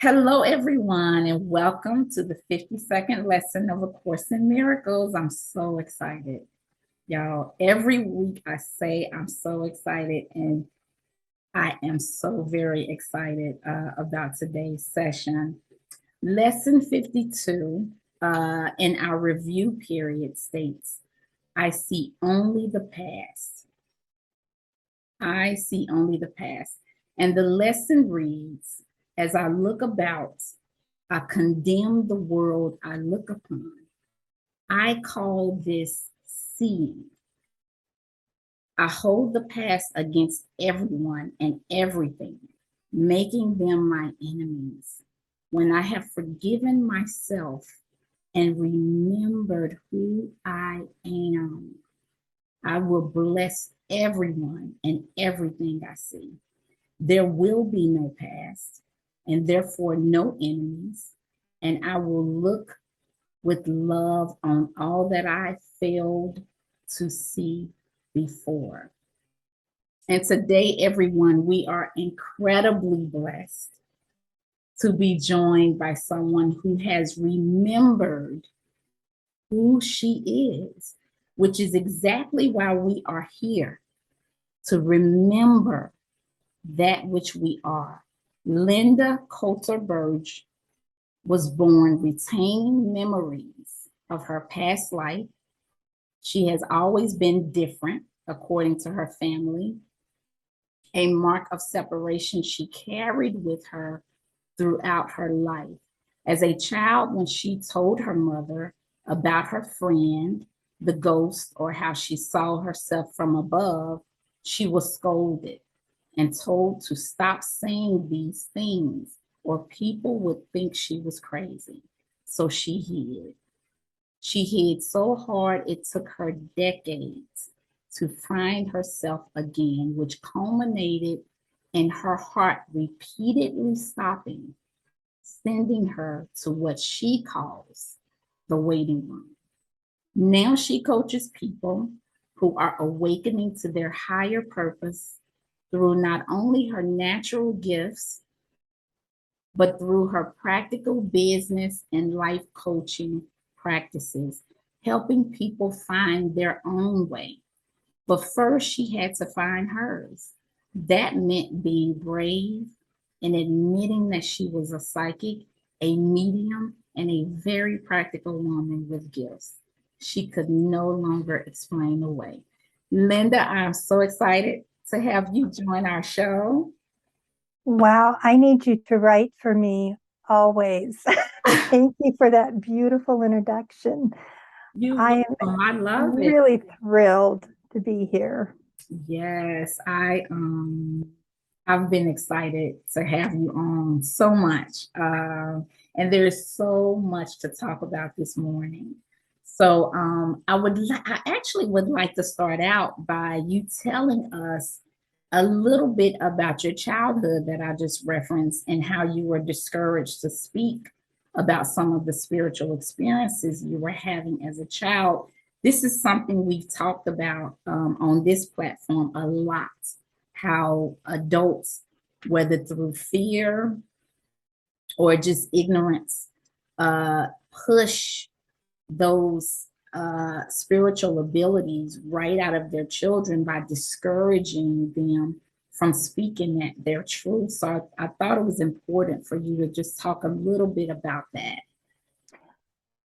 Hello, everyone, and welcome to the 52nd lesson of A Course in Miracles. I'm so excited, y'all. Every week I say I'm so excited, and I am so very excited about today's session. Lesson 52 in our review period states, I see only the past. I see only the past. And the lesson reads, as I look about, I condemn the world I look upon. I call this seeing. I hold the past against everyone and everything, making them my enemies. When I have forgiven myself and remembered who I am, I will bless everyone and everything I see. There will be no past and therefore no enemies, and I will look with love on all that I failed to see before. And today, everyone, we are incredibly blessed to be joined by someone who has remembered who she is, which is exactly why we are here, to remember that which we are. Lynda Colter-Bergh was born retaining memories of her past life. She has always been different, according to her family, a mark of separation she carried with her throughout her life. As a child, when she told her mother about her friend, the ghost, or how she saw herself from above, she was scolded and told to stop saying these things, or people would think she was crazy. So she hid. She hid so hard it took her decades to find herself again, which culminated in her heart repeatedly stopping, sending her to what she calls the waiting room. Now she coaches people who are awakening to their higher purpose through not only her natural gifts, but through her practical business and life coaching practices, helping people find their own way. But first, she had to find hers. That meant being brave and admitting that she was a psychic, a medium, and a very practical woman with gifts she could no longer explain away. Lynda, I'm so excited to have you join our show. Wow, I need you to write for me always. Thank you for that beautiful introduction. You I welcome. I am love it. really thrilled to be here. Yes, I've been excited to have you on so much. And there's so much to talk about this morning. So I actually would like to start out by you telling us a little bit about your childhood that I just referenced and how you were discouraged to speak about some of the spiritual experiences you were having as a child. This is something we've talked about on this platform a lot, how adults, whether through fear or just ignorance, uh, push those spiritual abilities right out of their children by discouraging them from speaking their truth. So I thought it was important for you to just talk a little bit about that.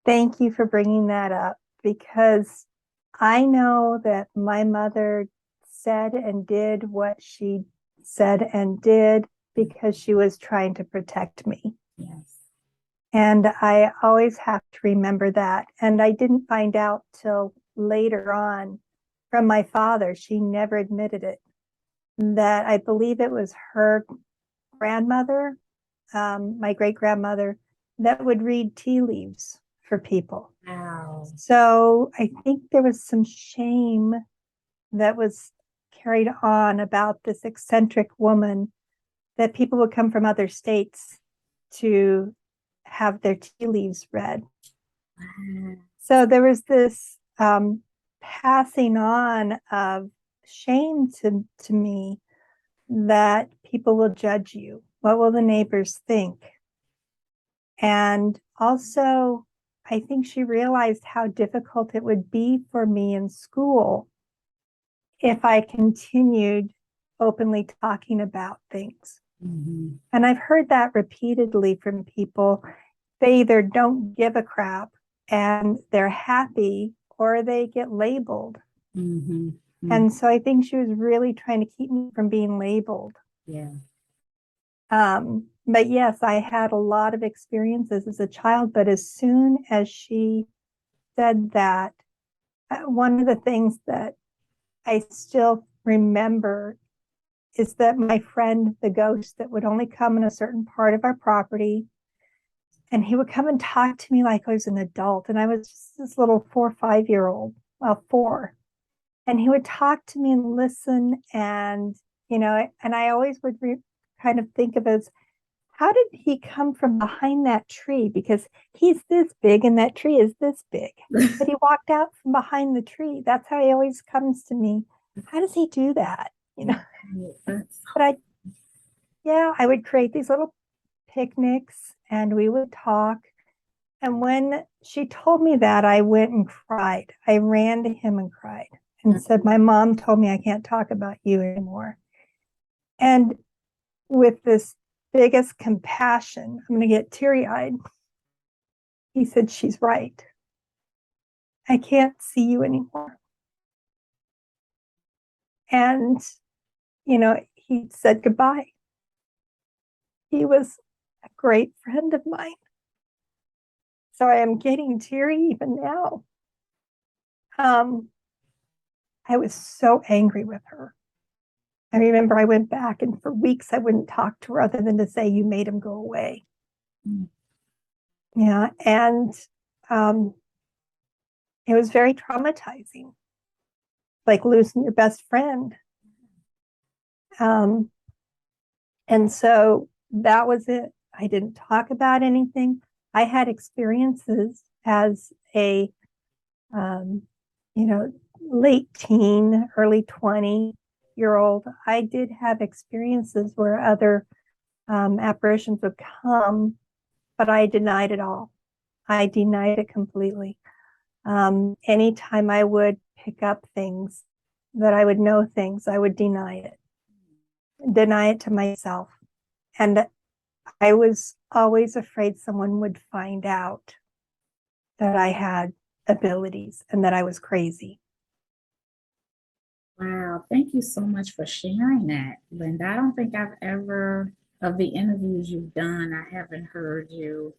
Thank you for bringing that up because I know that my mother said and did what she said and did because she was trying to protect me. Yes. And I always have to remember that. And I didn't find out till later on from my father. She never admitted it. That I believe it was her grandmother, my great grandmother, that would read tea leaves for people. Wow. So I think there was some shame that was carried on about this eccentric woman that people would come from other states to have their tea leaves read. So there was this passing on of shame to me that people will judge you. What will the neighbors think? And also, I think she realized how difficult it would be for me in school if I continued openly talking about things. Mm-hmm. And I've heard that repeatedly from people. They either don't give a crap and they're happy, or they get labeled. Mm-hmm. Mm-hmm. And so I think she was really trying to keep me from being labeled. Yeah. But yes, I had a lot of experiences as a child. But as soon as she said that, one of the things that I still remember is that my friend, the ghost that would only come in a certain part of our property, and he would come and talk to me like I was an adult. And I was just this little 4 or 5 year old, well, 4. And he would talk to me and listen. And, and I always would kind of think of it as, how did he come from behind that tree? Because he's this big and that tree is this big. But he walked out from behind the tree. That's how he always comes to me. How does he do that? But I would create these little picnics and we would talk. And when she told me that, I went and cried. I ran to him and cried and said, my mom told me I can't talk about you anymore. And with this biggest compassion, I'm going to get teary eyed. He said, she's right. I can't see you anymore. And, he said goodbye. He was a great friend of mine. So I am getting teary even now. I was so angry with her. I remember I went back and for weeks I wouldn't talk to her other than to say, you made him go away. Mm. Yeah. And it was very traumatizing, like losing your best friend. And so that was it. I didn't talk about anything. I had experiences as a, late teen, early 20-year-old. I did have experiences where other apparitions would come, but I denied it all. I denied it completely. Anytime I would pick up things, that I would know things, I would deny it to myself. And I was always afraid someone would find out that I had abilities and that I was crazy. Wow, thank you so much for sharing that, Lynda. I don't think I've ever, of the interviews you've done, I haven't heard you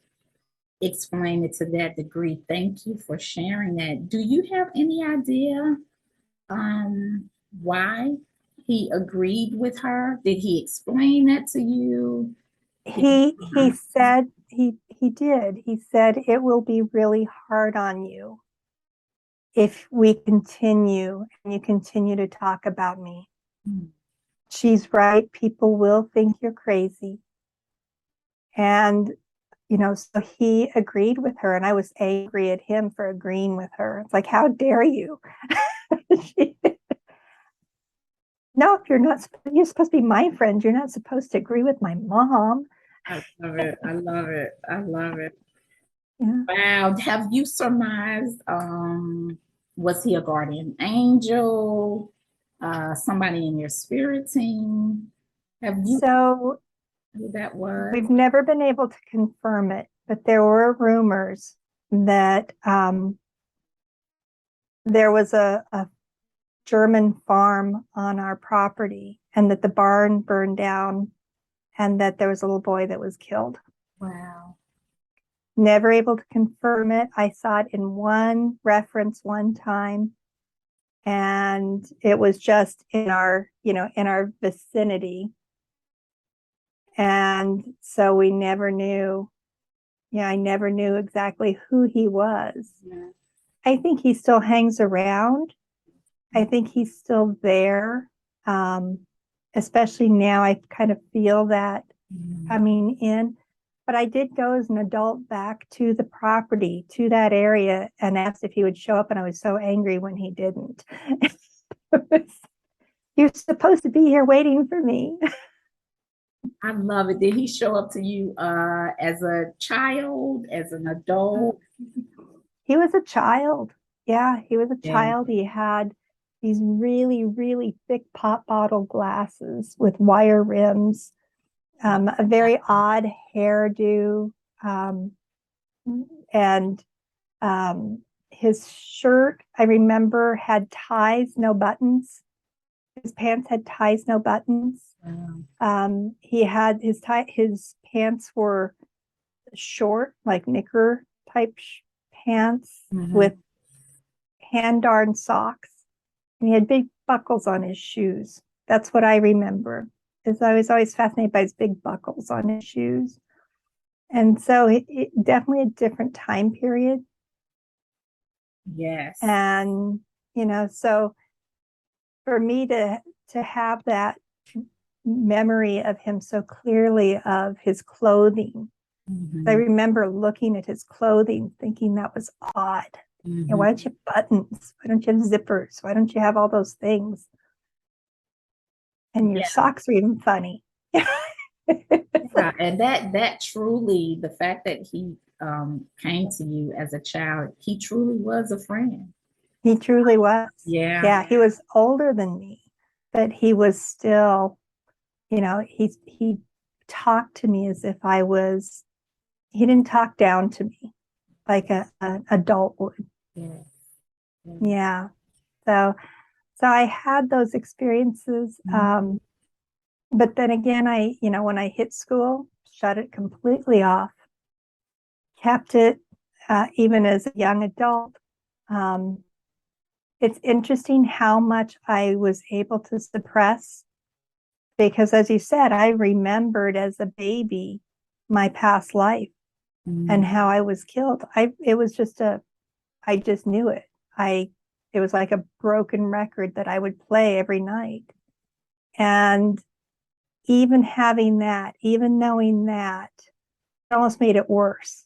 explain it to that degree. Thank you for sharing that. Do you have any idea why he agreed with her? Did he explain that to you? He said he did. He said it will be really hard on you if we continue and you continue to talk about me. Mm. She's right. People will think you're crazy. And, so he agreed with her, and I was angry at him for agreeing with her. It's like, how dare you? No, if you're supposed to be my friend. You're not supposed to agree with my mom. I love it. I love it. I love it. Yeah. Wow. Have you surmised, was he a guardian angel? Somebody in your spirit team? Have you So who that was? we've never been able to confirm it, but there were rumors that there was a German farm on our property and that the barn burned down and that there was a little boy that was killed. Wow. Never able to confirm it. I saw it in one reference one time, and it was just in our vicinity. And so we never knew. Yeah, I never knew exactly who he was. Yeah. I think he still hangs around. I think he's still there. Especially now, I kind of feel that coming in. But I did go as an adult back to the property, to that area, and asked if he would show up. And I was so angry when he didn't. You're supposed to be here waiting for me. I love it. Did he show up to you as a child, as an adult? He was a child. Yeah, he was a Yeah. child. He had these really, really thick pop bottle glasses with wire rims, a very odd hairdo, um, and his shirt, I remember, had ties, no buttons. His pants had ties, no buttons. Wow. He had his pants were short, like knicker type pants Mhm. with hand darn socks. And he had big buckles on his shoes. That's what I remember. Is I was always fascinated by his big buckles on his shoes. And so it definitely a different time period. Yes. And, so for me to have that memory of him so clearly of his clothing, I Mhm. remember looking at his clothing thinking that was odd. Mhm. Why don't you have buttons? Why don't you have zippers? Why don't you have all those things? And your Yeah. socks are even funny. It's Yeah. like, And that truly, the fact that he came to you as a child, he truly was a friend. he truly was. Yeah. Yeah, he was older than me, but he was still, he talked to me as if he didn't talk down to me like an adult would. Yeah. Yeah. Yeah. So I had those experiences. Mhm. But then again, when I hit school, shut it completely off, kept it even as a young adult. Um, it's interesting how much I was able to suppress because, as you said, I remembered as a baby my past life and Mhm. how I was killed. It was just I just knew it. It was like a broken record that I would play every night. And even having that, even knowing that, it almost made it worse.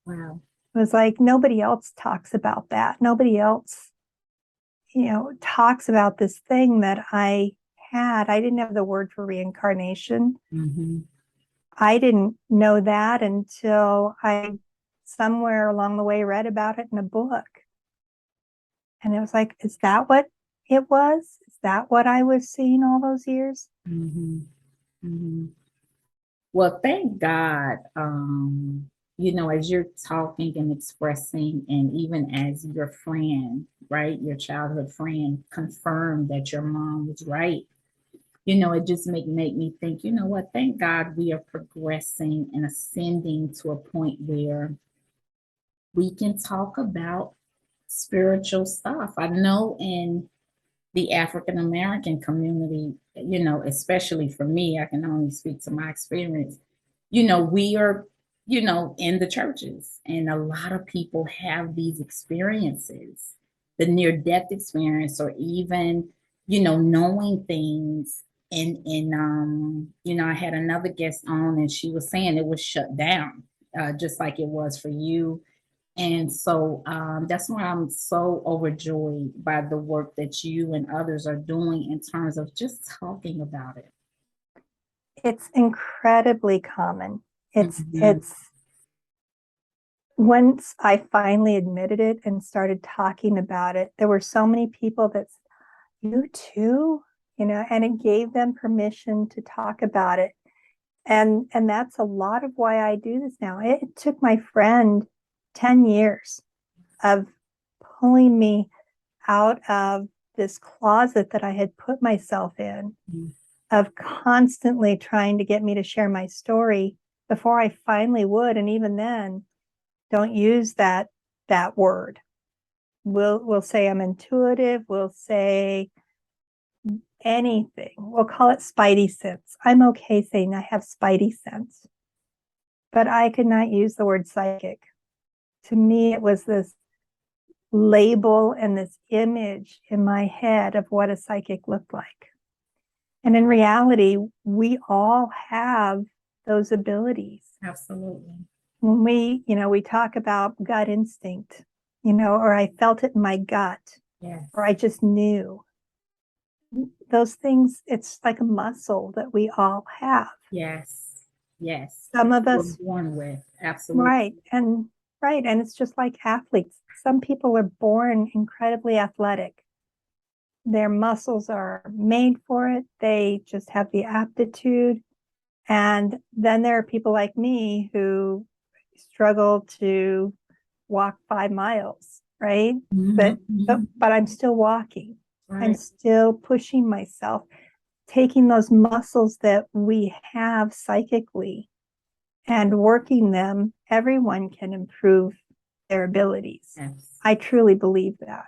Wow. It was like nobody else talks about that. Nobody else, talks about this thing that I had. I didn't have the word for reincarnation. Mhm. I didn't know that until I somewhere along the way read about it in a book. And it was like, is that what it was? Is that what I was seeing all those years? Mhm. Mhm. Well, thank God, as you're talking and expressing, and even as your friend, right, your childhood friend confirmed that your mom was right, it just make me think, you know what, thank God we are progressing and ascending to a point where we can talk about spiritual stuff. I know in the African American community, especially for me, I can only speak to my experience. We are, in the churches, and a lot of people have these experiences, the near death experience, or even, knowing things. I had another guest on, and she was saying it was shut down, just like it was for you, and so that's why I'm so overjoyed by the work that you and others are doing in terms of just talking about it. It's incredibly common. Mhm. It's once I finally admitted it and started talking about it, there were so many people that, you too, and it gave them permission to talk about it. And that's a lot of why I do this now. It took my friend 10 years of pulling me out of this closet that I had put myself in, of constantly trying to get me to share my story before I finally would. And even then, don't use that word. We'll say I'm intuitive. We'll say anything. We'll call it spidey sense. I'm okay saying I have spidey sense, but I could not use the word psychic. To me, it was this label and this image in my head of what a psychic looked like. And in reality, we all have those abilities. Absolutely. When we talk about gut instinct, or I felt it in my gut, or Yes. I just knew those things, it's like a muscle that we all have. Yes. Yes. Some of We're us, born with. Absolutely. right, and right, and it's just like athletes. Some people are born incredibly athletic. Their muscles are made for it. They just have the aptitude. And then there are people like me who struggle to walk 5 miles, right? Mhm, But I'm still walking. I'm right. still pushing myself, taking those muscles that we have psychically and working them. Everyone can improve their abilities. Yes. I truly believe that.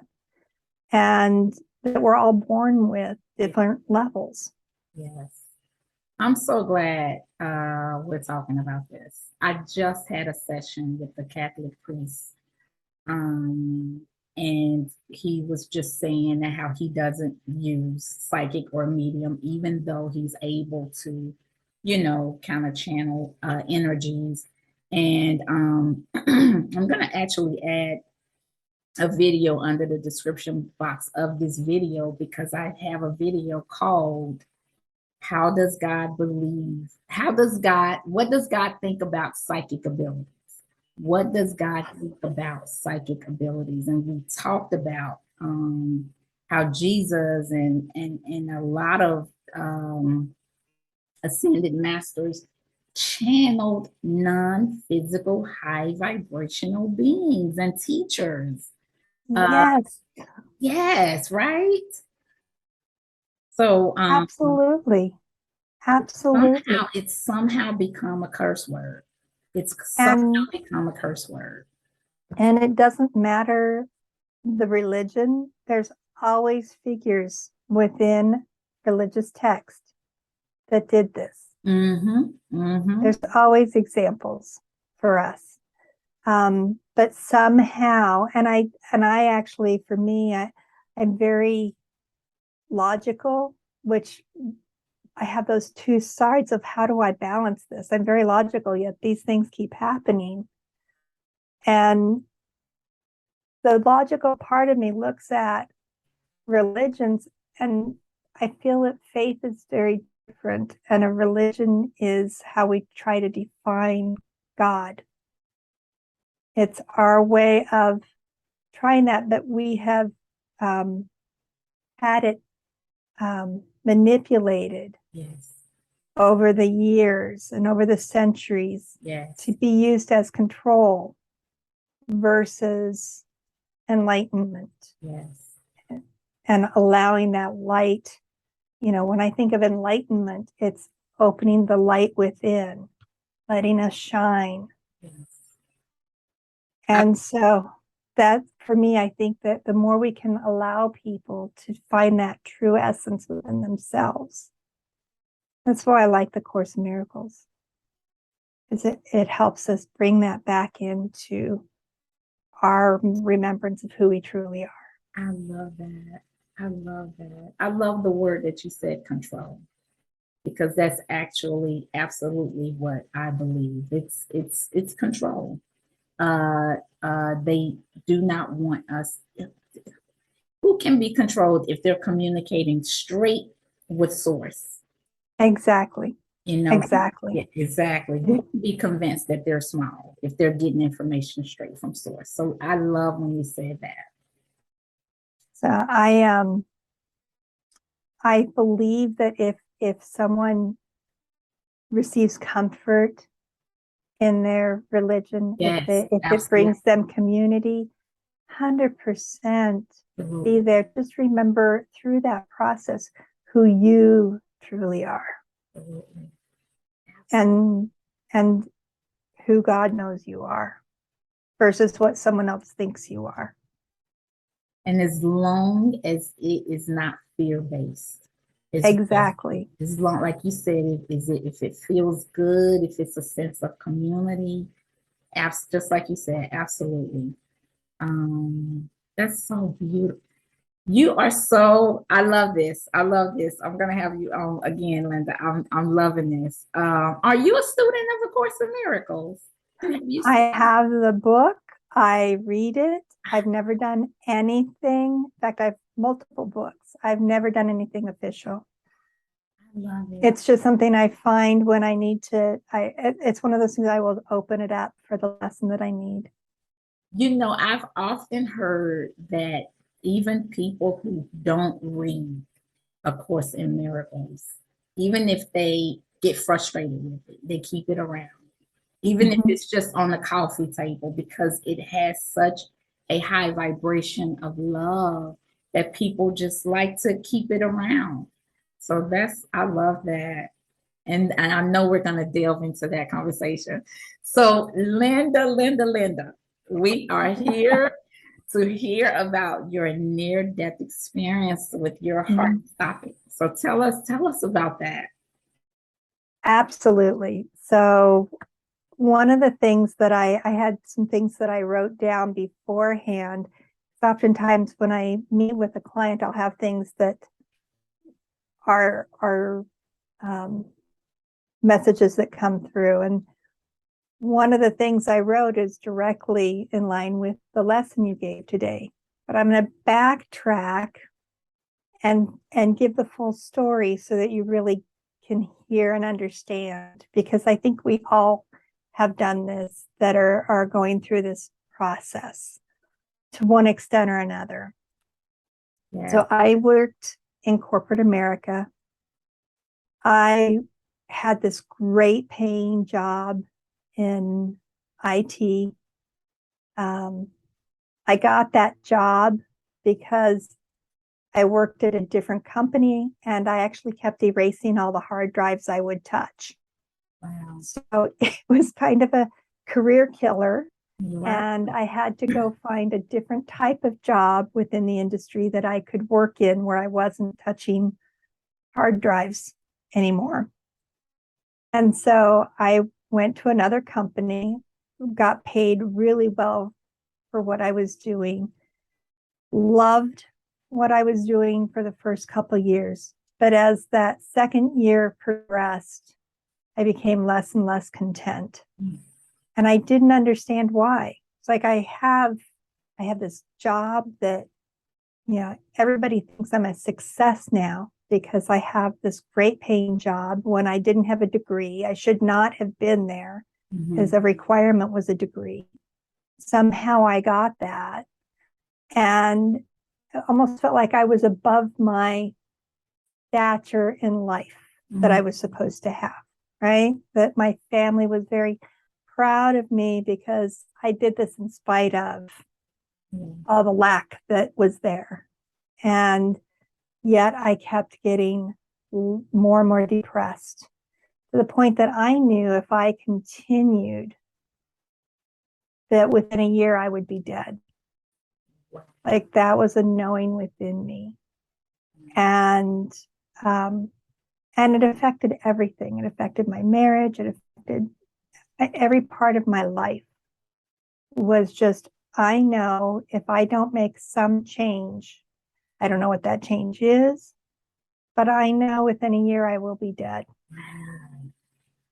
And that we're all born with different levels. Yes. I'm so glad we're talking about this. I just had a session with the Catholic priest, um, and he was just saying that how he doesn't use psychic or medium, even though he's able to, kind of channel energies. And I'm going to actually add a video under the description box of this video because I have a video called how does God believe? What does God think about psychic abilities? What does God think about psychic abilities? And we talked about how Jesus and a lot of ascended masters channeled non-physical high vibrational beings and teachers. Uh, Yes, yes, right? So absolutely. somehow Absolutely. it's somehow become a curse word. It's somehow And become a curse word. and it doesn't matter the religion, there's always figures within religious text that did this. Mm-hmm. Mm-hmm. There's always examples for us. But somehow, and I actually, for me, I'm very logical, which I have those two sides of how do I balance this? I'm very logical, yet these things keep happening. And the logical part of me looks at religions, and I feel that faith is very different, and a religion is how we try to define God. It's our way of trying that, but we have um, had it manipulated Yes. over the years and over the centuries to Yes. be used as control versus enlightenment Yes. and allowing that light. When I think of enlightenment, it's opening the light within, letting us shine. Yes. I, And so that for me, I think that the more we can allow people to find that true essence within themselves, that's why I like the Course in Miracles, is it helps us bring that back into our remembrance of who we truly are. I love that. I love that. I love the word that you said, control, because that's actually absolutely what I believe. It's control. They do not want us. Who can be controlled if they're communicating straight with source? Exactly. You know, Exactly. yeah, exactly. Who can be convinced that they're small if they're getting information straight from source? So I love when you said that. So I believe that if someone receives comfort in their religion, Yes, if it absolutely. brings them community, 100% be there. Just remember through that process who you truly are, Absolutely. and and who God knows you are versus what someone else thinks you are. And as long as it is not fear based, it's Exactly. as long, like you said, if it feels good, if it's a sense of community, just like you said, absolutely. That's so beautiful. You are so. I love this. I love this. I'm gonna have you on again, Lynda. I'm loving this. Are you a student of the Course in Miracles? Have you I have the book. I read it. I've never done anything. In fact, I've multiple books. I've never done anything official. Love it. It's just something I find when I need to, it's one of those things I will open it up for the lesson that I need. I've often heard that even people who don't read A Course in Miracles, even if they get frustrated with it, they keep it around. Even if it's just on the coffee table, because it has such a high vibration of love that people just like to keep it around. So I love that. And I know we're going to delve into that conversation. So, Lynda, we are here to hear about your near-death experience with your heart stopping. So tell us about that. Absolutely. So one of the things that I had some things that I wrote down beforehand. Oftentimes when I meet with a client, I'll have things that are messages that come through. And one of the things I wrote is directly in line with the lesson you gave today. But I'm going to backtrack and give the full story so that you really can hear and understand, because I think we all have done this, that are going through this process to one extent or another. Yeah. So I worked in corporate America. I had this great paying job in IT. I got that job because I worked at a different company and I actually kept erasing all the hard drives I would touch. Wow. So it was kind of a career killer. Wow. And I had to go find a different type of job within the industry that I could work in where I wasn't touching hard drives anymore. And so I went to another company, got paid really well for what I was doing, loved what I was doing for the first couple of years. But as that second year progressed, I became less and less content. And I didn't understand why. It's like I have this job that, everybody thinks I'm a success now because I have this great paying job when I didn't have a degree. I should not have been there because the requirement was a degree. Somehow I got that. And it almost felt like I was above my stature in life that I was supposed to have, right? That my family was very proud of me because I did this in spite of all the lack that was there. And yet I kept getting more and more depressed to the point that I knew if I continued, that within a year I would be dead. Like that was a knowing within me. And it affected everything. It affected my marriage. It affected every part of my life. Was just, I know if I don't make some change, I don't know what that change is, but I know within a year I will be dead.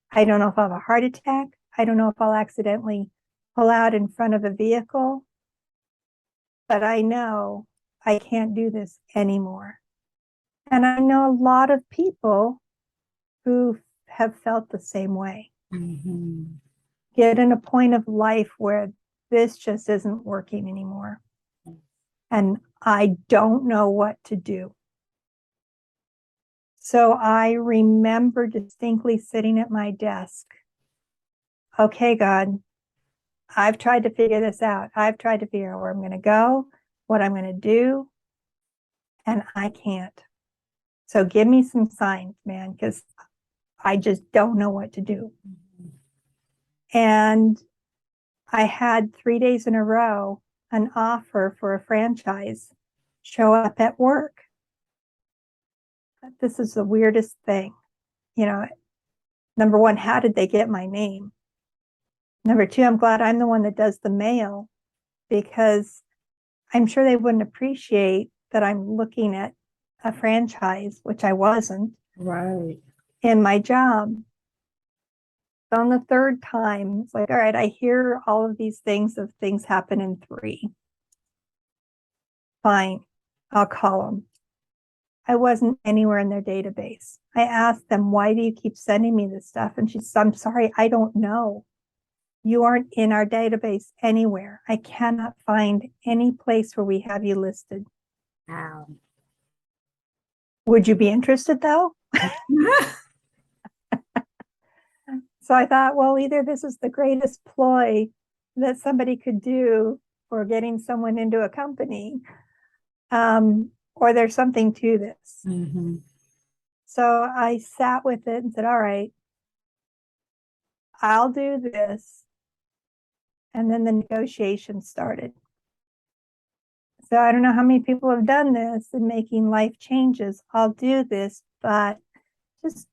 I don't know if I'll have a heart attack. I don't know if I'll accidentally pull out in front of a vehicle, but I know I can't do this anymore. And I know a lot of people who have felt the same way. Get in a point of life where this just isn't working anymore. And I don't know what to do. So I remember distinctly sitting at my desk. Okay, God, I've tried to figure this out. I've tried to figure out where I'm going to go, what I'm going to do, and I can't. So give me some signs, man, because I just don't know what to do. And I had 3 days in a row an offer for a franchise show up at work. This is the weirdest thing. Number one, how did they get my name? Number two, I'm glad I'm the one that does the mail, because I'm sure they wouldn't appreciate that I'm looking at a franchise, which I wasn't, right, in my job. On the third time, it's like, all right, I hear all of these things of things happen in 3. Fine, I'll call them. I wasn't anywhere in their database. I asked them, why do you keep sending me this stuff? And she said, I'm sorry, I don't know. You aren't in our database anywhere. I cannot find any place where we have you listed. Wow. Would you be interested though? So I thought, well, either this is the greatest ploy that somebody could do for getting someone into a company, or there's something to this. Mm-hmm. So I sat with it and said, all right, I'll do this. And then the negotiation started. So I don't know how many people have done this and making life changes. I'll do this, but just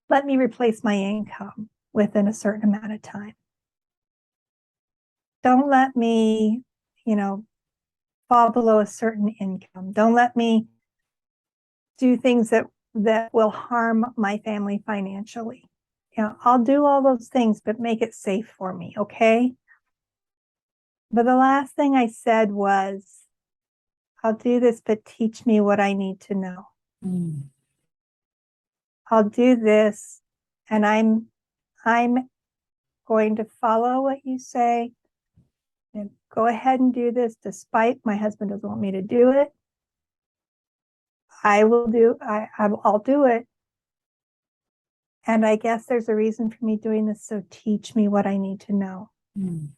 let me replace my income within a certain amount of time. Don't let me, fall below a certain income. Don't let me do things that will harm my family financially. I'll do all those things, but make it safe for me, okay? But the last thing I said was, I'll do this, but teach me what I need to know. Mm. I'll do this, and I'm going to follow what you say and go ahead and do this despite my husband doesn't want me to do it. I'll do it. And I guess there's a reason for me doing this. So teach me what I need to know. Mm.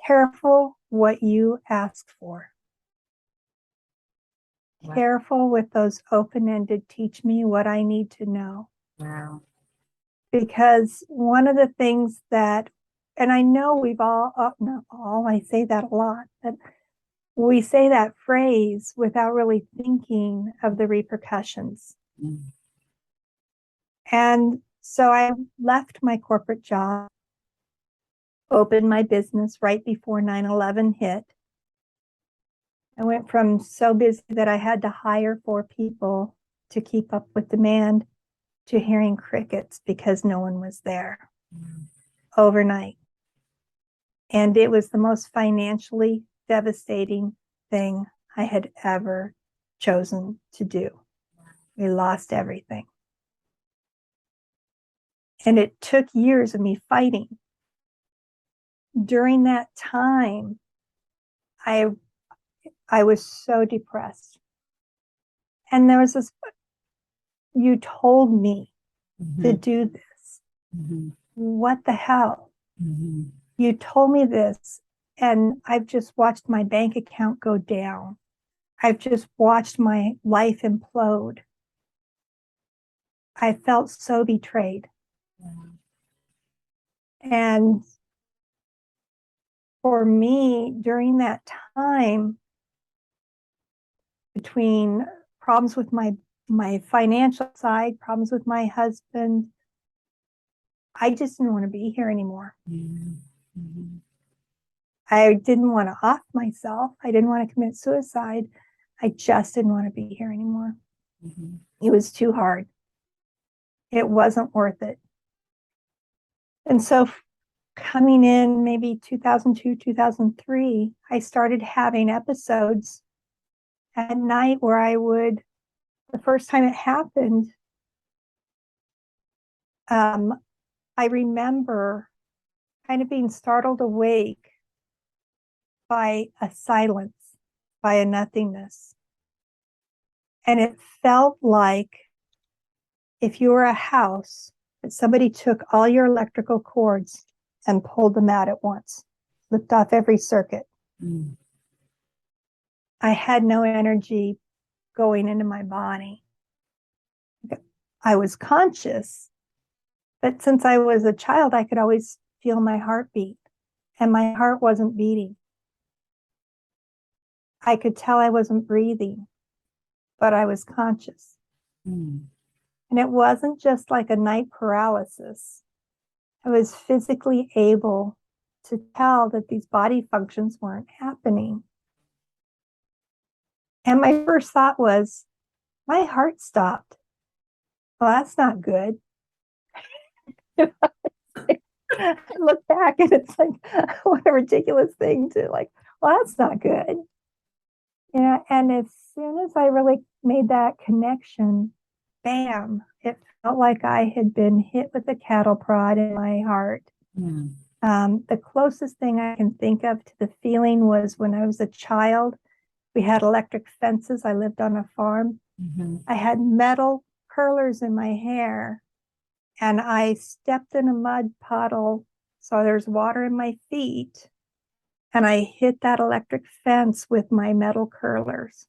Careful what you ask for. Wow. Careful with those open-ended, teach me what I need to know. Wow. Because one of the things that, and I know we've all, not all, I say that a lot, but we say that phrase without really thinking of the repercussions. Mm. And so I left my corporate job, opened my business right before 9/11 hit. I went from so busy that I had to hire 4 people to keep up with demand to hearing crickets because no one was there overnight. And it was the most financially devastating thing I had ever chosen to do. We lost everything. And it took years of me fighting. During that time, I was so depressed. And there was this, you told me to do this. Mm-hmm. What the hell? Mm-hmm. You told me this, and I've just watched my bank account go down. I've just watched my life implode. I felt so betrayed. Wow. And for me, during that time, between problems with my financial side, problems with my husband, I just didn't want to be here anymore. Mm-hmm. I didn't want to off myself. I didn't want to commit suicide. I just didn't want to be here anymore. Mm-hmm. It was too hard. It wasn't worth it. And so coming in maybe 2002, 2003, I started having episodes at night where the first time it happened, I remember kind of being startled awake by a silence, by a nothingness. And it felt like if you were a house, that somebody took all your electrical cords and pulled them out at once, flipped off every circuit. Mm. I had no energy going into my body. I was conscious, but since I was a child, I could always feel my heartbeat, and my heart wasn't beating. I could tell I wasn't breathing, but I was conscious. Mm. And it wasn't just like a night paralysis. I was physically able to tell that these body functions weren't happening. And my first thought was, my heart stopped. Well, that's not good. I look back and it's like, what a ridiculous thing to like, well, that's not good. And as soon as I really made that connection, bam, it felt like I had been hit with a cattle prod in my heart. Mm. The closest thing I can think of to the feeling was when I was a child. We had electric fences. I lived on a farm. Mm-hmm. I had metal curlers in my hair, and I stepped in a mud puddle. So there's water in my feet, and I hit that electric fence with my metal curlers.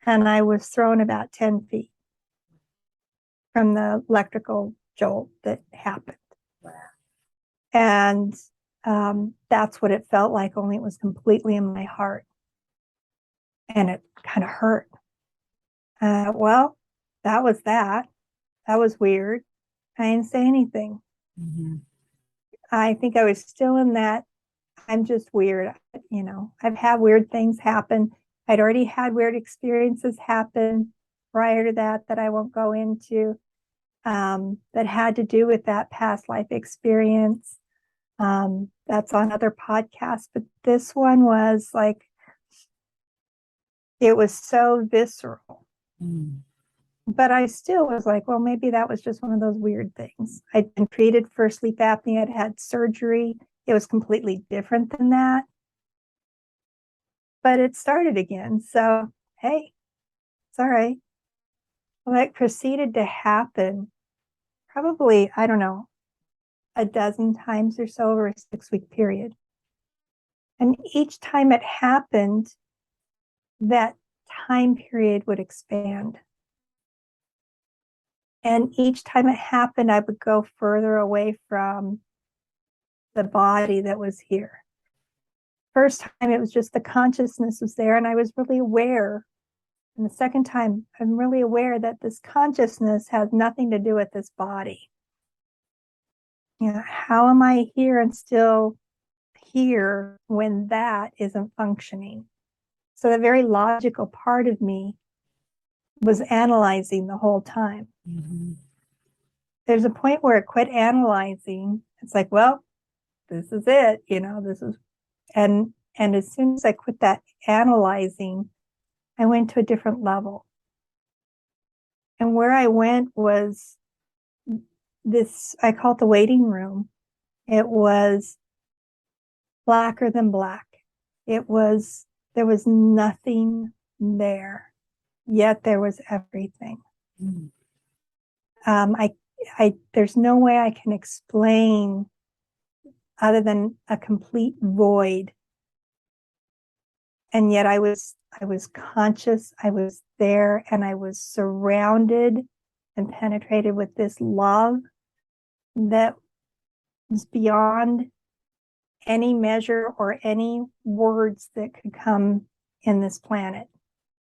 And I was thrown about 10 feet from the electrical jolt that happened. Wow. And that's what it felt like, only it was completely in my heart. And it kind of hurt. Well, that was that. That was weird. I didn't say anything. Mm-hmm. I think I was still in that. I'm just weird. I've had weird things happen. I'd already had weird experiences happen prior to that I won't go into, that had to do with that past life experience. That's on other podcasts, but this one was like, it was so visceral. Mm. But I still was like, well, maybe that was just one of those weird things. I'd been treated for sleep apnea, I'd had surgery. It was completely different than that. But it started again. So, hey, it's all right. Well, that proceeded to happen probably, I don't know, a dozen times or so over a 6-week period. And each time it happened, that time period would expand. And each time it happened, I would go further away from the body that was here. First time, it was just the consciousness was there, and I was really aware. And the second time, I'm really aware that this consciousness has nothing to do with this body. How am I here and still here when that isn't functioning? So the very logical part of me was analyzing the whole time. Mm-hmm. There's a point where it quit analyzing. It's like, well, this is it, this is, and as soon as I quit that analyzing, I went to a different level. And where I went was this, I call it the waiting room. It was blacker than black. There was nothing there, yet there was everything. Mm-hmm. There's no way I can explain other than a complete void. And yet I was conscious, I was there, and I was surrounded and penetrated with this love that was beyond any measure or any words that could come in this planet.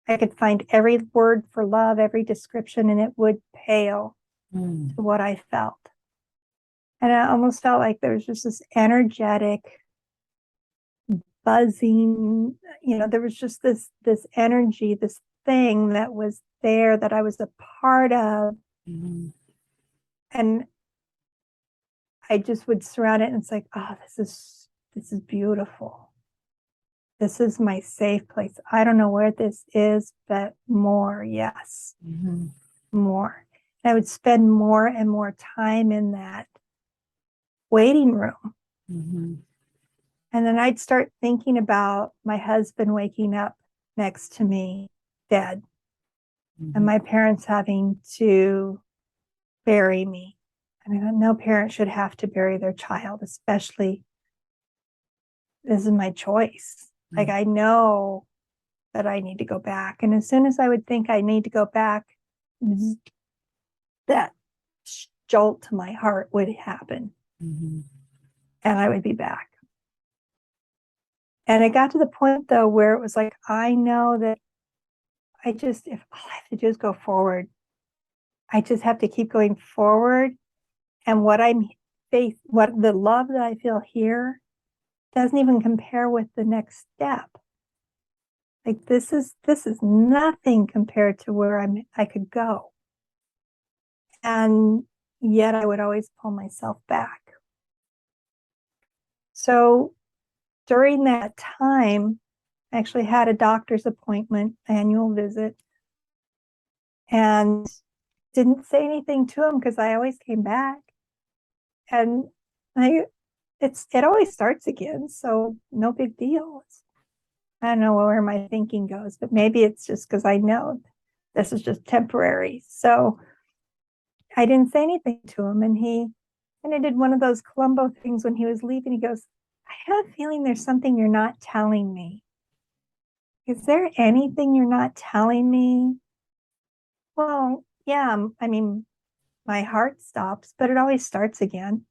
I could find every word for love, every description, and it would pale to what I felt. And I almost felt like there was just this energetic buzzing, there was just this energy, this thing that was there that I was a part of. Mm-hmm. And I just would surround it, and it's like, oh, this is beautiful. This is my safe place. I don't know where this is, but more, yes. Mm-hmm. More. And I would spend more and more time in that waiting room. Mm-hmm. And then I'd start thinking about my husband waking up next to me, dead, Mm-hmm. and my parents having to bury me. I mean, no parent should have to bury their child, especially this is my choice. Mm-hmm. Like, I know that I need to go back. And as soon as I would think I need to go back, that jolt to my heart would happen. Mm-hmm. And I would be back. And it got to the point, though, where it was like, I know that if all I have to do is go forward, I just have to keep going forward. And what the love that I feel here doesn't even compare with the next step. Like, this is nothing compared to where I could go. And yet I would always pull myself back. So during that time, I actually had a doctor's appointment, annual visit, and didn't say anything to him because I always came back. And it always starts again, so no big deal. I don't know where my thinking goes, but maybe it's just because I know this is just temporary. So I didn't say anything to him, and I did one of those Columbo things when he was leaving. He goes, I have a feeling there's something you're not telling me. Is there anything you're not telling me? Well, yeah, I mean, my heart stops, but it always starts again.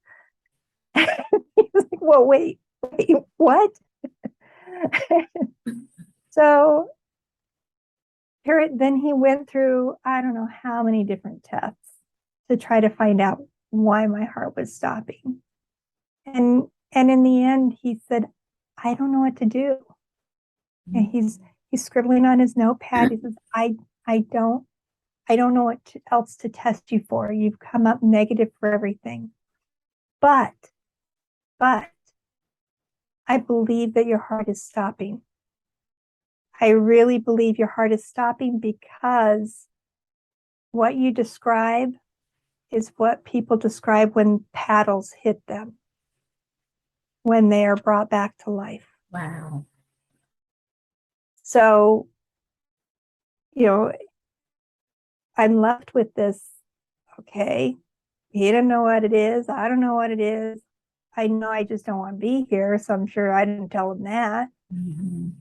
He's like, well, wait, what? So then he went through, I don't know how many different tests to try to find out why my heart was stopping. And in the end, he said, I don't know what to do. And he's scribbling on his notepad. He says, I don't know what else to test you for. You've come up negative for everything. But I believe that your heart is stopping. I really believe your heart is stopping because what you describe is what people describe when paddles hit them, when they are brought back to life. Wow. So, I'm left with this, okay, he didn't know what it is. I don't know what it is. I know I just don't want to be here. So I'm sure I didn't tell him that, and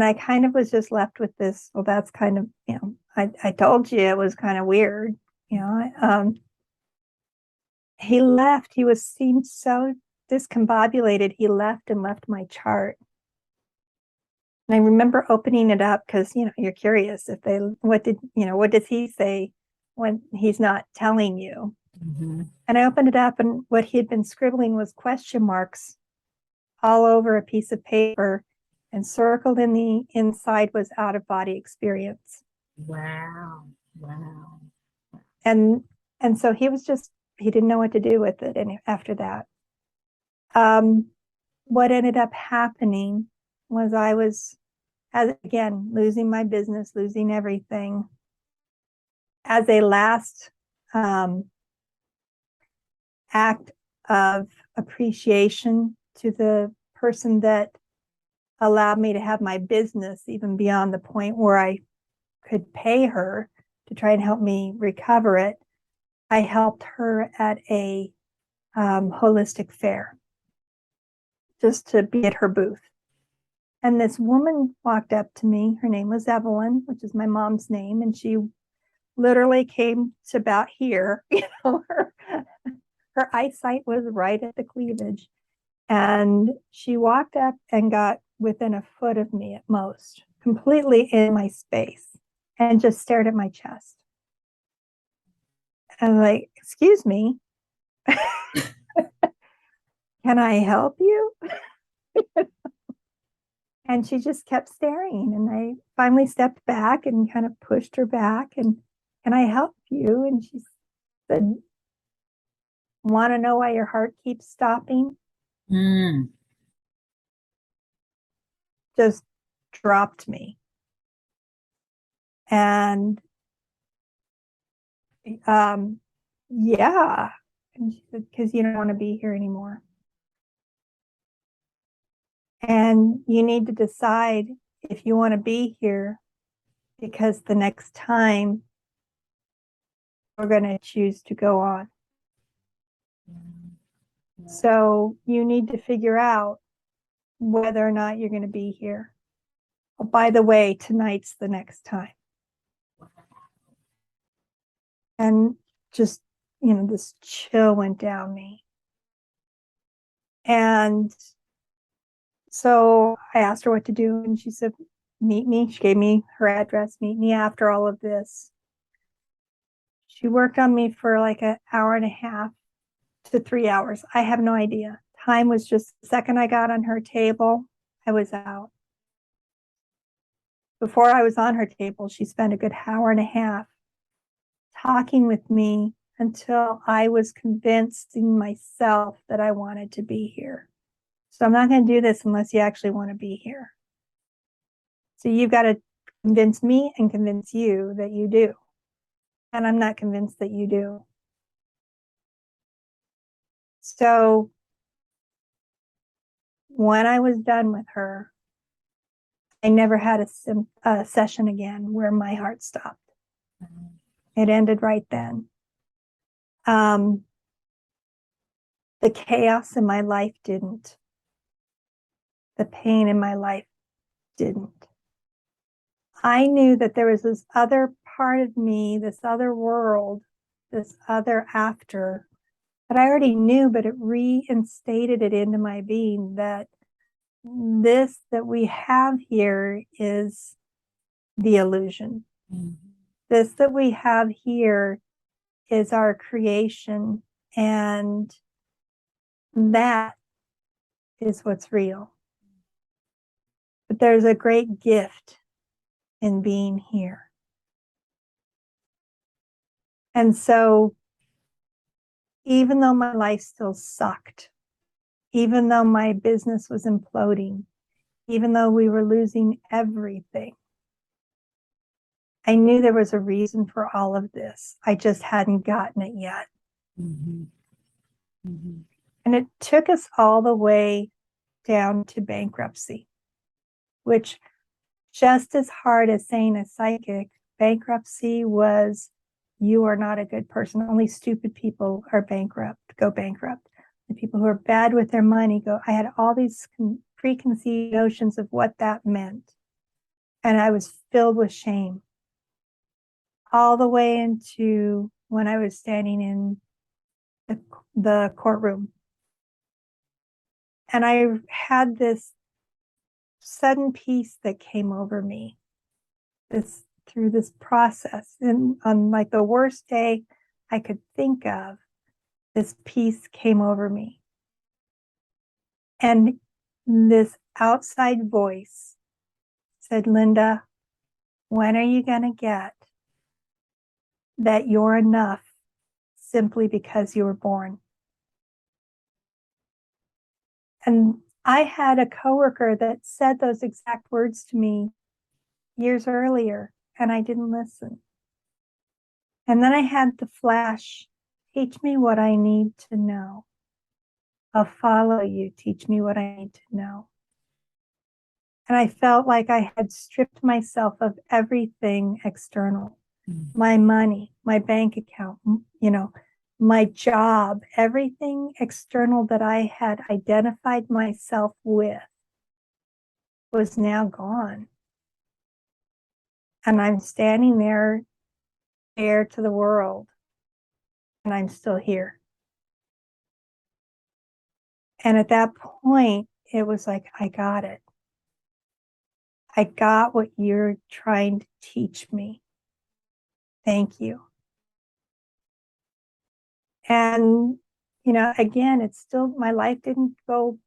I kind of was just left with this, well, that's kind of, I told you it was kind of weird, he left, seemed so discombobulated. He left and left my chart. And I remember opening it up because, you're curious what does he say when he's not telling you? And I opened it up, and what he had been scribbling was question marks all over a piece of paper, and circled in the inside was out of body experience. Wow. And so he didn't know what to do with it. And after that, what ended up happening was I was, again, losing my business, losing everything. As a last act of appreciation to the person that allowed me to have my business, even beyond the point where I could pay her to try and help me recover it, I helped her at a holistic fair, just to be at her booth. And this woman walked up to me. Her name was Evelyn, which is my mom's name. And she literally came to about here. Her eyesight was right at the cleavage. And she walked up and got within a foot of me at most, completely in my space, and just stared at my chest. And I'm like, excuse me, can I help you? And she just kept staring. And I finally stepped back and kind of pushed her back. And can I help you? And she said, want to know why your heart keeps stopping? Just dropped me. And yeah. And she said, because you don't want to be here anymore. And you need to decide if you want to be here, because the next time we're going to choose to go on. So you need to figure out whether or not you're going to be here. Oh, by the way, tonight's the next time. And just, this chill went down me. And so I asked her what to do, and she said, meet me. She gave me her address, meet me after all of this. She worked on me for like an hour and a half to 3 hours. I have no idea. Time was just the second I got on her table, I was out. Before I was on her table, she spent a good hour and a half talking with me until I was convinced in myself that I wanted to be here. So I'm not going to do this unless you actually want to be here. So you've got to convince me and convince you that you do. And I'm not convinced that you do. So when I was done with her, I never had a session again where my heart stopped. It ended right then. The chaos in my life didn't. The pain in my life didn't. I knew that there was this other part of me, this other world, this other after that I already knew, but it reinstated it into my being that this that we have here is the illusion. Mm-hmm. This that we have here is our creation, and that is what's real. But there's a great gift in being here. And so, even though my life still sucked, even though my business was imploding, even though we were losing everything, I knew there was a reason for all of this. I just hadn't gotten it yet. Mm-hmm. Mm-hmm. And it took us all the way down to bankruptcy, which, just as hard as saying a psychic, bankruptcy was, you are not a good person. Only stupid people are go bankrupt. The people who are bad with their money go. I had all these preconceived notions of what that meant. And I was filled with shame. All the way into when I was standing in the courtroom. And I had this sudden peace that came over me through this process. And on like the worst day I could think of, this peace came over me. And this outside voice said, Lynda, when are you going to get that you're enough simply because you were born? And I had a coworker that said those exact words to me years earlier, and I didn't listen. And then I had the flash, teach me what I need to know. I'll follow you, teach me what I need to know. And I felt like I had stripped myself of everything external, my money, my bank account, my job, everything external that I had identified myself with was now gone. And I'm standing there, bare to the world, and I'm still here. And at that point, it was like, I got it. I got what you're trying to teach me. Thank you. And, again, it's still, my life didn't go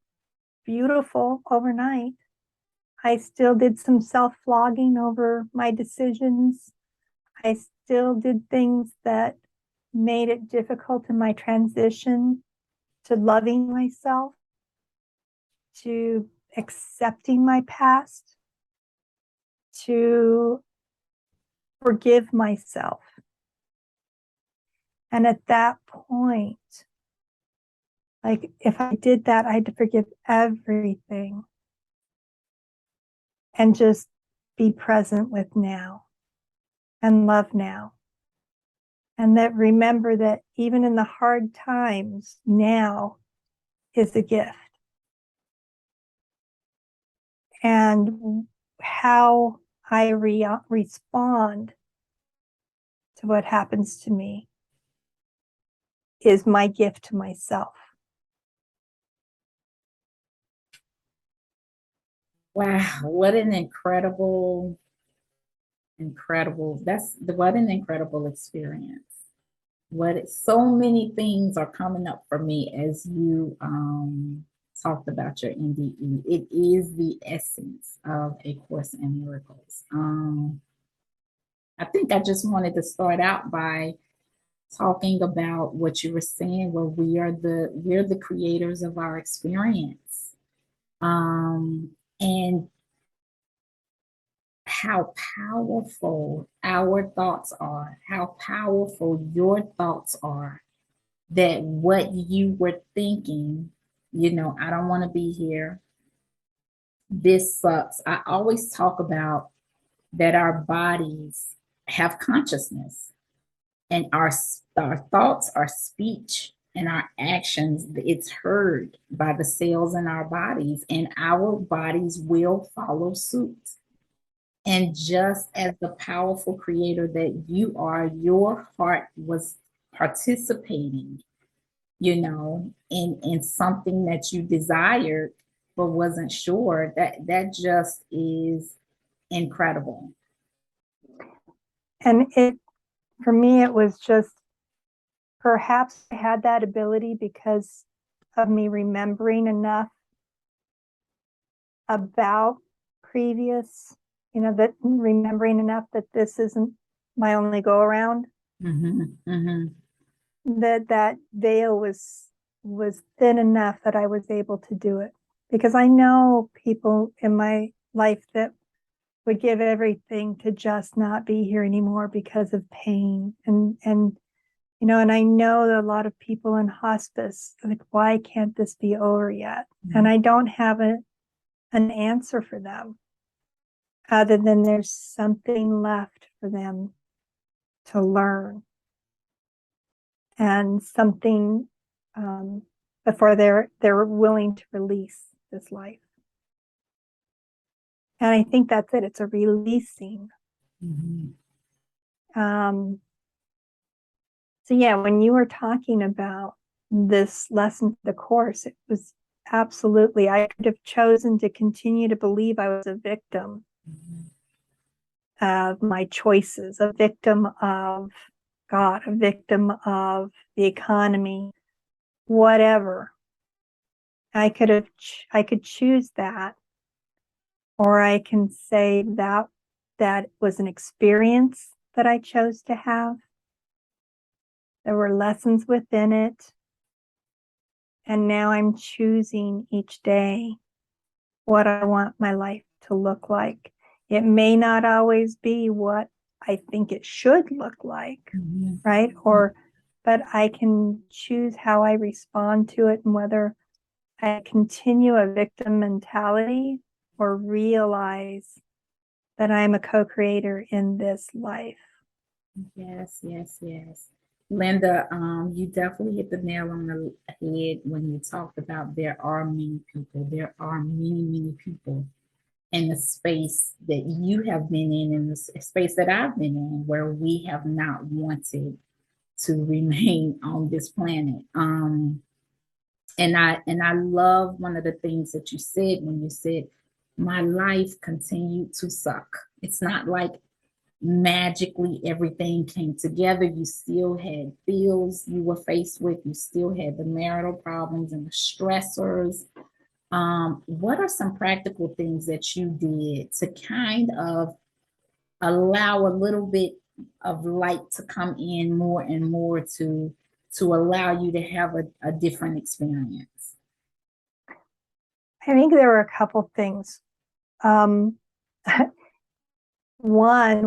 beautiful overnight. I still did some self-flogging over my decisions. I still did things that made it difficult in my transition to loving myself, to accepting my past, to forgive myself. And at that point, like if I did that, I had to forgive everything and just be present with now and love now. And that remember that even in the hard times, now is a gift. And how I respond to what happens to me is my gift to myself. Wow, what an incredible what an incredible experience. So many things are coming up for me as you talked about your NDE. It is the essence of A Course in Miracles. I think I just wanted to start out by talking about what you were saying, where we're the creators of our experience. And how powerful our thoughts are, how powerful your thoughts are, that what you were thinking, I don't want to be here. This sucks. I always talk about that our bodies have consciousness, and our thoughts, our speech, and our actions, it's heard by the cells in our bodies, and our bodies will follow suit. And just as the powerful creator that you are, your heart was participating, in something that you desired but wasn't sure. That just is incredible. And for me, it was just, perhaps I had that ability because of me remembering enough about previous, that remembering enough that this isn't my only go around. That veil was thin enough that I was able to do it, because I know people in my life that would give everything to just not be here anymore because of pain, and I know that a lot of people in hospice, like, why can't this be over yet? And I don't have an answer for them, other than there's something left for them to learn, and something before they're willing to release this life. And I think that's it. It's a releasing. So yeah, when you were talking about this lesson, the course, it was absolutely, I could have chosen to continue to believe I was a victim of my choices, a victim of God, a victim of the economy, whatever. I could choose that, or I can say that was an experience that I chose to have. There were lessons within it. And now I'm choosing each day what I want my life to look like. It may not always be what I think it should look like, right? But I can choose how I respond to it, and whether I continue a victim mentality or realize that I'm a co-creator in this life. Yes. Lynda, you definitely hit the nail on the head when you talked about there are many people. There are many people in the space that you have been in the space that I've been in, where we have not wanted to remain on this planet. And I love one of the things that you said when you said, my life continued to suck. It's not like magically everything came together. You still had bills you were faced with. You still had the marital problems and the stressors. What are some practical things that you did to kind of allow a little bit of light to come in more and more to allow you to have a different experience? I think there were a couple things. One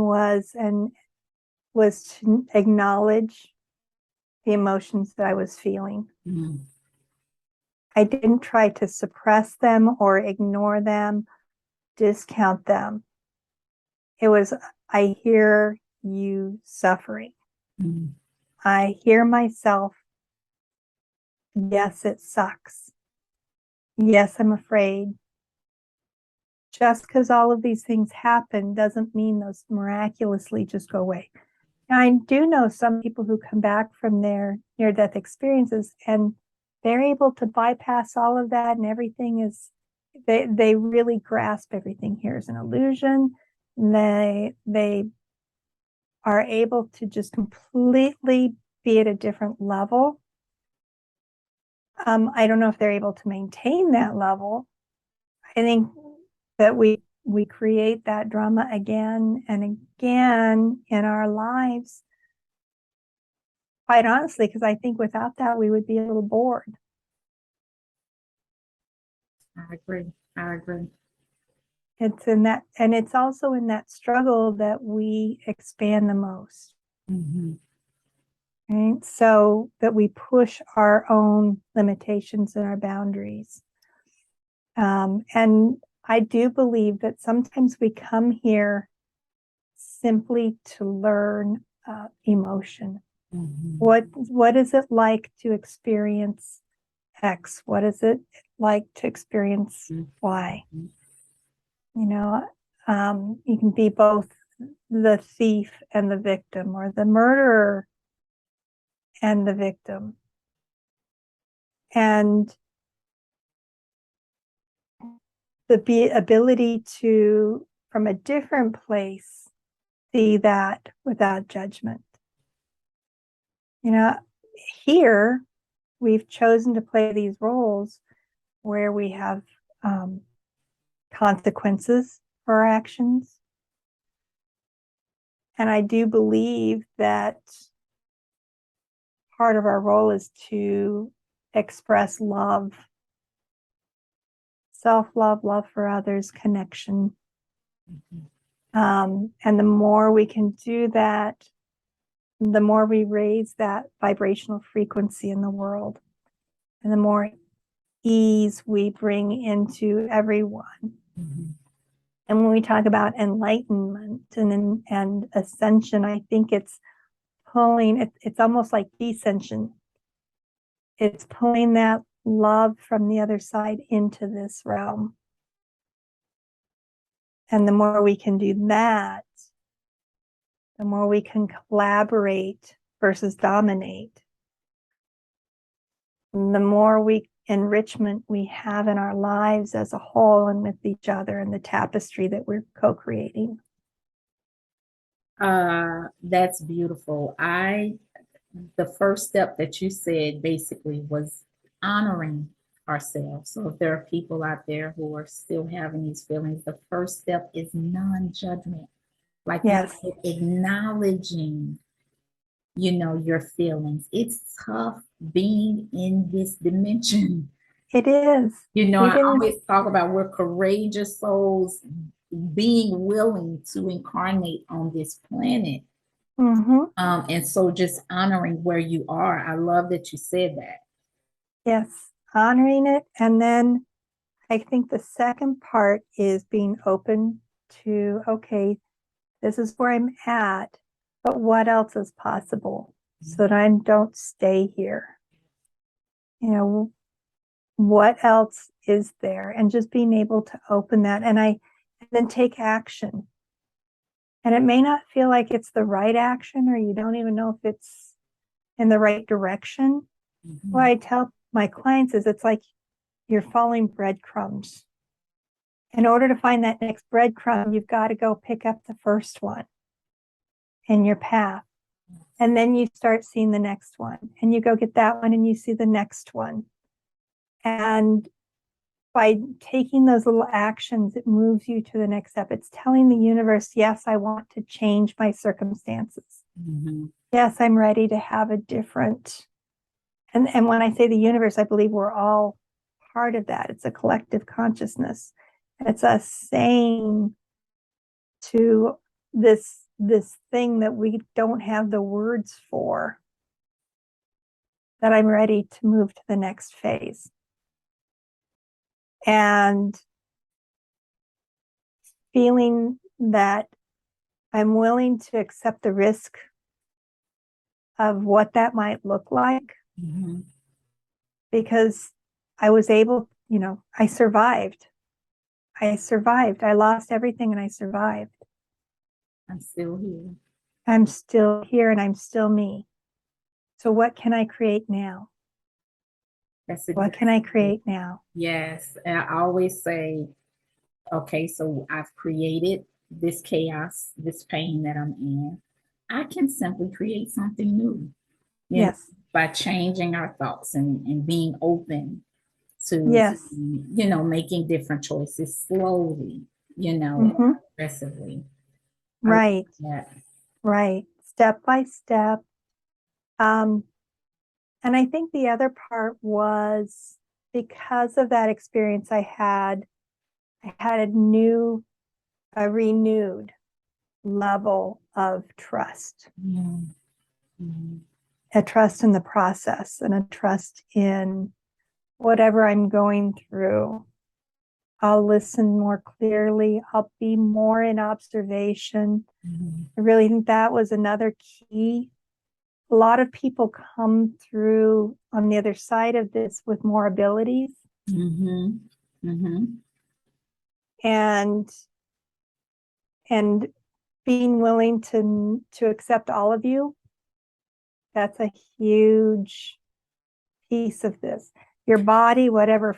was to acknowledge the emotions that I was feeling. I didn't try to suppress them or ignore them, discount them. It was, I hear you suffering. I hear myself. Yes, it sucks. Yes, I'm afraid. Just because all of these things happen doesn't mean those miraculously just go away. Now, I do know some people who come back from their near-death experiences and they're able to bypass all of that, and everything is, they really grasp everything here is an illusion. They are able to just completely be at a different level. I don't know if they're able to maintain that level. I think that we create that drama again and again in our lives, quite honestly, because I think without that we would be a little bored. I agree. It's in that, and it's also in that struggle that we expand the most. Mm-hmm. Right? So that we push our own limitations and our boundaries. And I do believe that sometimes we come here simply to learn emotion. Mm-hmm. What is it like to experience X? What is it like to experience Y? Mm-hmm. You know, you can be both the thief and the victim, or the murderer and the victim. And the ability to, from a different place, see that without judgment. You know, here we've chosen to play these roles where we have consequences for our actions. And I do believe that part of our role is to express love, self-love, love for others, connection. And the more we can do that, the more we raise that vibrational frequency in the world, and the more ease we bring into everyone. Mm-hmm. And when we talk about enlightenment and ascension, I think it's pulling, it's almost like descension. It's pulling that love from the other side into this realm. And the more we can do that, the more we can collaborate versus dominate. And the more enrichment we have in our lives as a whole and with each other and the tapestry that we're co-creating. That's beautiful. The first step that you said basically was honoring ourselves. So if there are people out there who are still having these feelings, the first step is non-judgment. Like you Yes, said, acknowledging, your feelings. It's tough being in this dimension. it is. We I didn't. always talk about we're courageous souls being willing to incarnate on this planet. Mm-hmm. And so just honoring where you are. I love that you said that. Yes, honoring it. And then I think the second part is being open to, okay, this is where I'm at, but what else is possible so that I don't stay here? You know, what else is there? And just being able to open that and then take action. And it may not feel like it's the right action, or you don't even know if it's in the right direction. Mhm. What I tell my clients is it's like you're following breadcrumbs. In order to find that next breadcrumb, you've got to go pick up the first one in your path. And then you start seeing the next one, and you go get that one and you see the next one. And by taking those little actions, it moves you to the next step. It's telling the universe, yes, I want to change my circumstances. Mhm. Yes, I'm ready to have a different. And when I say the universe, I believe we're all part of that. It's a collective consciousness. It's us saying to this thing that we don't have the words for, that I'm ready to move to the next phase. And feeling that I'm willing to accept the risk of what that might look like, Mhm. because I was able, I survived. I survived. I lost everything and I survived. I'm still here. I'm still here and I'm still me. So what can I create now? That's What can I exactly it. create now? Yes. And I always say, okay, so I've created this chaos, this pain that I'm in. I can simply create something new, you know, Yes. by changing our thoughts and being open to, Yes. making different choices slowly, Mm-hmm. aggressively. I love Right. that. Right. Step by step. Um, and I think the other part was, because of that experience I had I had a renewed level of trust, Mhm. a trust in the process and a trust in whatever I'm going through. I'll listen more clearly. I'll be more in observation. Mhm. I really think that was another key. A lot of people come through on the other side of this with more abilities, Mhm. Mhm. and and being willing to accept all of you. That's a huge piece of this. Your body, whatever,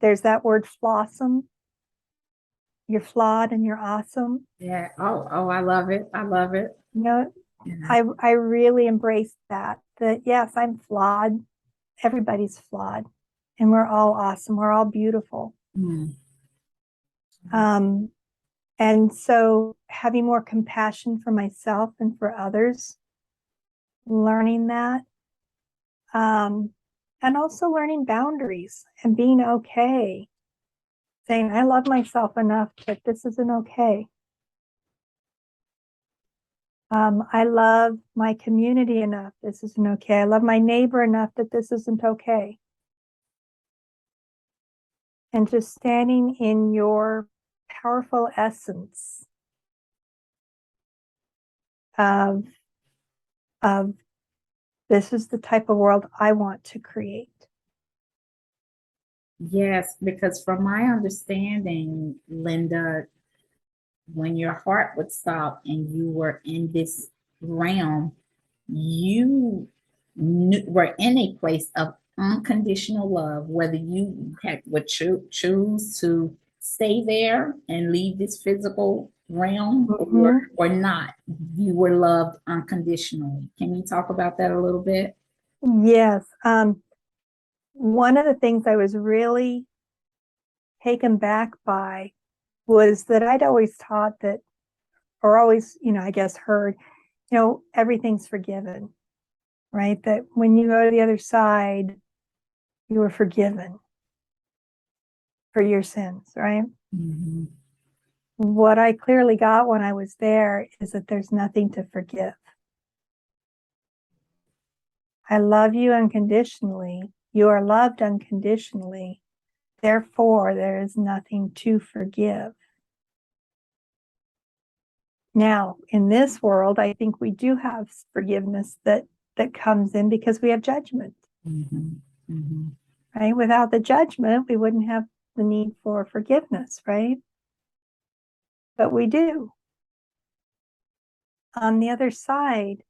there's that word flossom. You're flawed and you're awesome. Yeah. Oh, I love it. I love it. You know, Yeah. I really embrace that yes, I'm flawed. Everybody's flawed, and we're all awesome. We're all beautiful. Mm. Um, and so having more compassion for myself and for others, learning that, um, and also learning boundaries and being okay, saying, I love myself enough that this isn't okay. I love my community enough. This isn't okay. I love my neighbor enough that this isn't okay. And just standing in your powerful essence of, of this is the type of world I want to create. Yes, because from my understanding, Linda, when your heart would stop and you were in this realm, you were in a place of unconditional love, whether you would choose to stay there and leave this physical realm Mm-hmm. or not. You were loved unconditionally. Can you talk about that a little bit? Yes. One of the things I was really taken back by was that I'd always taught that, or always, I guess heard, everything's forgiven, right? That when you go to the other side, you are forgiven for your sins, right? Mhm. What I clearly got when I was there is that there's nothing to forgive. I love you unconditionally. You are loved unconditionally. Therefore, there is nothing to forgive. Now, in this world, I think we do have forgiveness that comes in because we have judgment, Mhm. Mhm. right? Without the judgment, we wouldn't have the need for forgiveness, right? But we do. On the other side,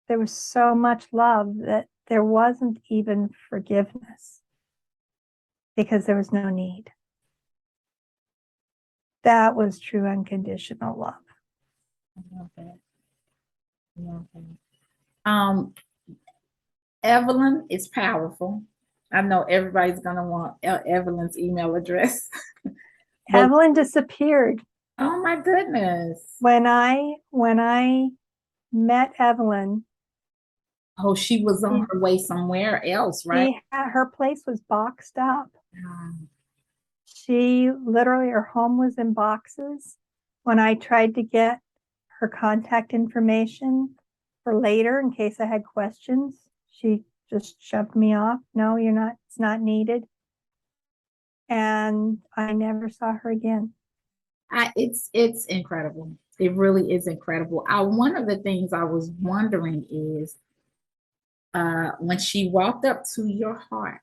there was so much love that there wasn't even forgiveness because there was no need. That was true unconditional love. I love that. I love that. Evelyn is powerful. I know everybody's gonna want Evelyn's email address, but Evelyn disappeared. oh my goodness. When I met Evelyn, Oh, she was on her way somewhere else, right? her place was boxed up. Um, She literally, her home was in boxes. When I tried to get her contact information for later in case I had questions, she just shoved me off. No, you're not, it's not needed. And I never saw her again. it's incredible. It really is incredible. One of the things I was wondering is when she walked up to your heart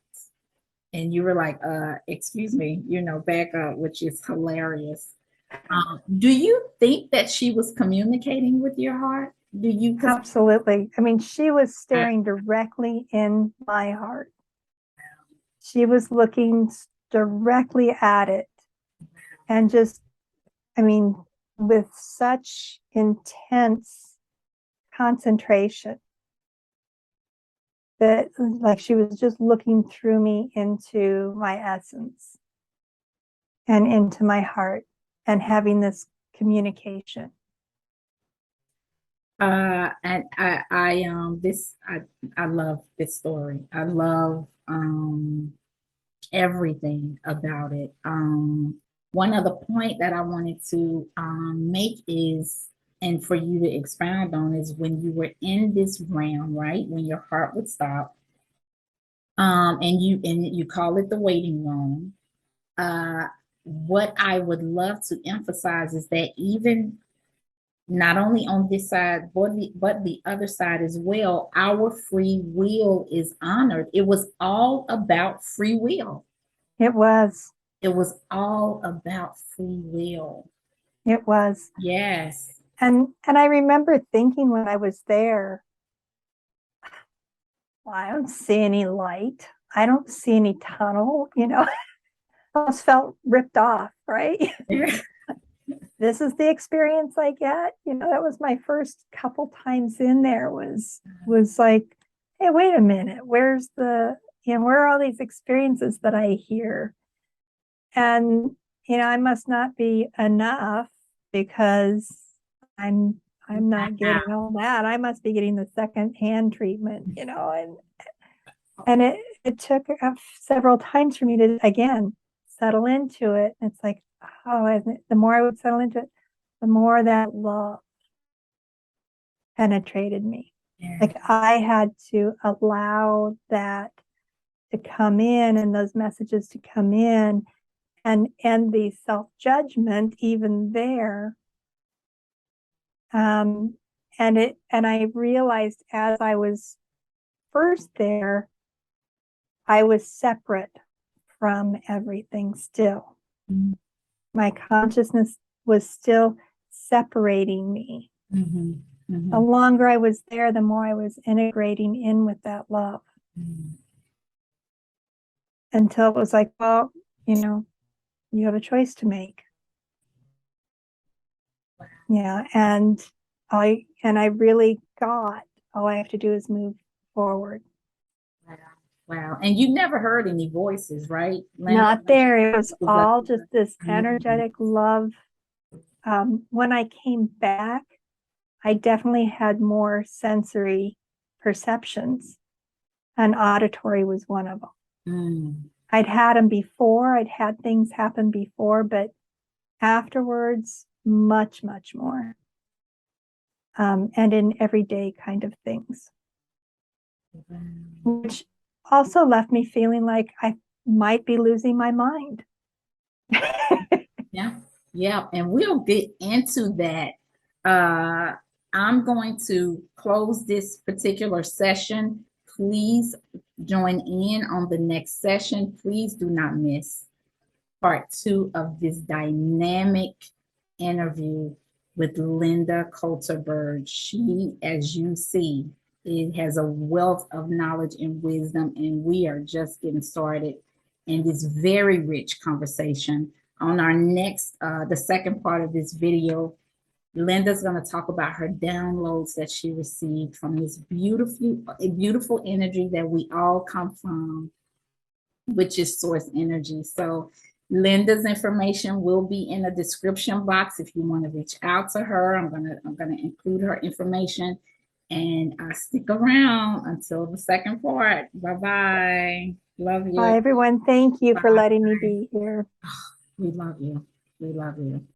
and you were like, excuse me, back up, which is hilarious. Do you think that she was communicating with your heart? Do you? Because Absolutely. I mean, she was staring directly in my heart. She was looking directly at it and just, I mean, with such intense concentration that like she was just looking through me into my essence and into my heart and having this communication. and I love this story. I love everything about it. one other point that I wanted to make is, and for you to expound on, is when you were in this realm, right? When your heart would stop, and you call it the waiting room. Uh, what I would love to emphasize is that even not only on this side, but the other side as well, our free will is honored. It was all about free will. It was. It was all about free will. It was. Yes. And I remember thinking when I was there, well, I don't see any light. I don't see any tunnel, I almost felt ripped off, right? This is the experience I get. That was my first couple times in there was like, hey, wait a minute, where are all these experiences that I hear? And I must not be enough because I'm not getting all that. I must be getting the second hand treatment, and it took several times for me to again settle into it. It's like, oh, the more I would settle into it, the more that love penetrated me. Yeah. Like I had to allow that to come in and those messages to come in and the self-judgment even there. And I realized as I was first there, I was separate from everything still. Mm-hmm. My consciousness was still separating me. Mm-hmm. Mm-hmm. The longer I was there, the more I was integrating in with that love. Mm-hmm. Until it was like, well, you have a choice to make. Yeah. And I really got all I have to do is move forward. Wow. Wow. And you never heard any voices, right, Lynda? Not there. It was all just this Mm-hmm. energetic love. When I came back, I definitely had more sensory perceptions, and auditory was one of them. Mm. I'd had them before, I'd had things happen before, but afterwards, much, much more. And in everyday kind of things, which also left me feeling like I might be losing my mind. Yeah, yeah, and we'll get into that. I'm going to close this particular session. Please join in on the next session. Please do not miss part 2 of this dynamic interview with Lynda Colter-Bergh. She, as you see, it has a wealth of knowledge and wisdom, and we are just getting started in this very rich conversation. On our next, the second part of this video, Lynda's going to talk about her downloads that she received from this beautiful energy that we all come from, which is source energy. So Lynda's information will be in the description box if you want to reach out to her. I'm gonna include her information, and stick around until the second part. Bye bye. Love you. Bye, everyone. Thank you for Bye. letting me be here. We love you. We love you.